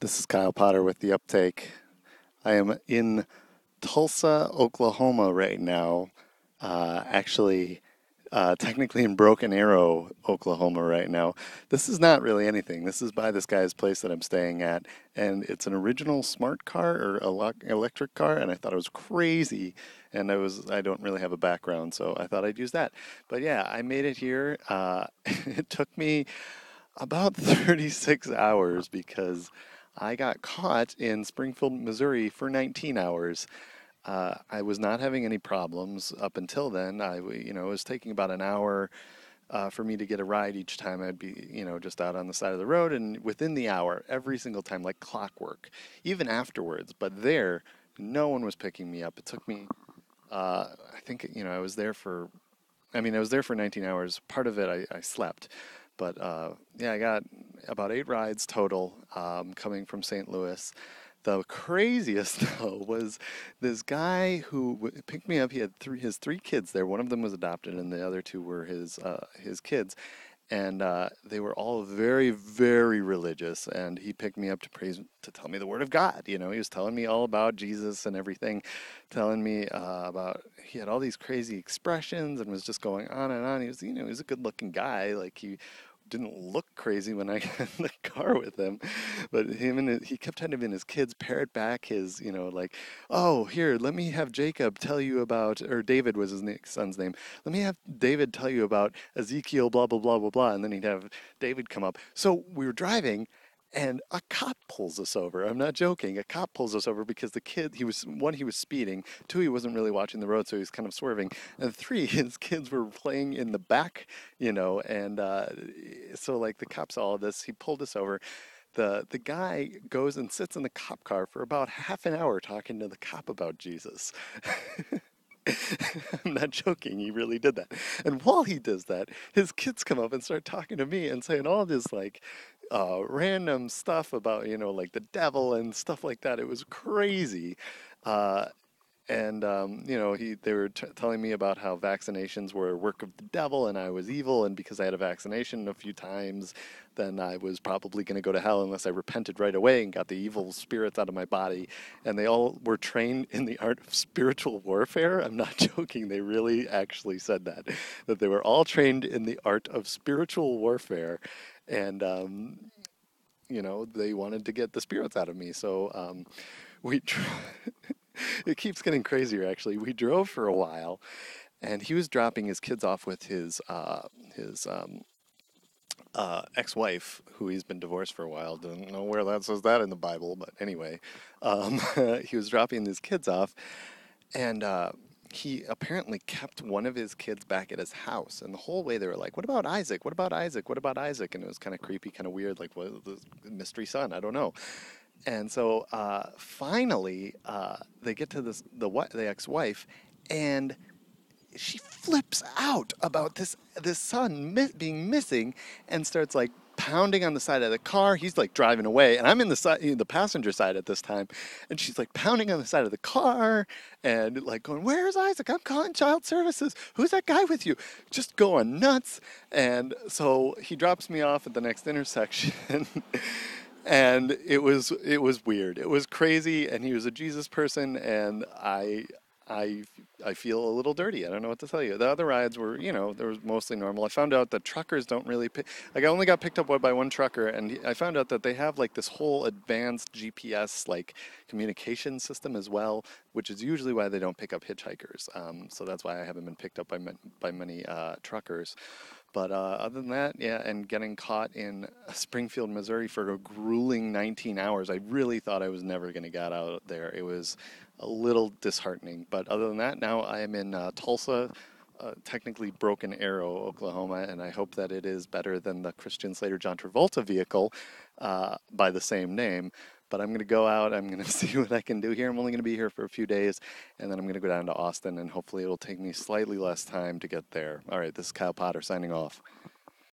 This is Kyle Potter with the uptake. I am in Tulsa, Oklahoma right now. Technically in Broken Arrow, Oklahoma right now. This is not really anything. This is by this guy's place that I'm staying at, and it's an original smart car or electric car, and I thought it was crazy. And I don't really have a background, so I thought I'd use that. But yeah, I made it here. It took me about 36 hours because I got caught in Springfield, Missouri for 19 hours. I was not having any problems up until then. It was taking about an hour for me to get a ride each time. I'd be, just out on the side of the road, and within the hour, every single time, like clockwork, even afterwards. But there, no one was picking me up. It took me, I think, I was there for 19 hours. Part of it I slept. But yeah, I got about 8 rides total coming from St. Louis. The craziest though was this guy who picked me up. He had his three kids there. One of them was adopted, and the other two were his kids, and they were all very, very religious. And he picked me up to tell me the Word of God. He was telling me all about Jesus and everything, telling me about. He had all these crazy expressions and was just going on and on. He was a good-looking guy. Like he didn't look crazy when I got in the car with him, but he kept having his kids parrot back his, like, oh, here, let me have Jacob tell you about, or David was his son's name. Let me have David tell you about Ezekiel, blah, blah, blah, blah, blah. And then he'd have David come up. So we were driving and a cop pulls us over. I'm not joking. A cop pulls us over because the kid, he was speeding. Two, he wasn't really watching the road, so he was kind of swerving. And three, his kids were playing in the back, and so like the cop saw all of this. He pulled us over. The guy goes and sits in the cop car for about half an hour talking to the cop about Jesus. I'm not joking. He really did that. And while he does that, his kids come up and start talking to me and saying all this like random stuff about, like the devil and stuff like that. It was crazy. Uh, and they were telling me about how vaccinations were a work of the devil and I was evil, and because I had a vaccination a few times, then I was probably going to go to hell unless I repented right away and got the evil spirits out of my body. And they all were trained in the art of spiritual warfare. I'm not joking. They really actually said that they were all trained in the art of spiritual warfare. And they wanted to get the spirits out of me. So we it keeps getting crazier, actually. We drove for a while, and he was dropping his kids off with his ex-wife, who he's been divorced for a while. Don't know where that says that in the Bible, but anyway, um, he was dropping his kids off, and he apparently kept one of his kids back at his house. And the whole way they were like, "What about Isaac? What about Isaac? What about Isaac?" And it was kind of creepy, kind of weird, like, what the mystery son? I don't know. And so finally, they get to the ex-wife, and she flips out about this son being missing, and starts like pounding on the side of the car. He's like driving away, and I'm in the passenger side at this time, and she's like pounding on the side of the car and like going, "Where's Isaac? I'm calling child services. Who's that guy with you?" Just going nuts. And so he drops me off at the next intersection. And it was weird. It was crazy, and he was a Jesus person, and I I feel a little dirty. I don't know what to tell you. The other rides were, they were mostly normal. I found out that truckers don't really pick. Like I only got picked up by one trucker, and I found out that they have like this whole advanced GPS like communication system as well, which is usually why they don't pick up hitchhikers. So that's why I haven't been picked up by many truckers. But other than that, yeah, and getting caught in Springfield, Missouri for a grueling 19 hours, I really thought I was never going to get out there. It was a little disheartening. But other than that, now I am in Tulsa, technically Broken Arrow, Oklahoma, and I hope that it is better than the Christian Slater John Travolta vehicle by the same name. But I'm going to go out. I'm going to see what I can do here. I'm only going to be here for a few days, and then I'm going to go down to Austin, and hopefully it'll take me slightly less time to get there. All right, this is Kyle Potter signing off.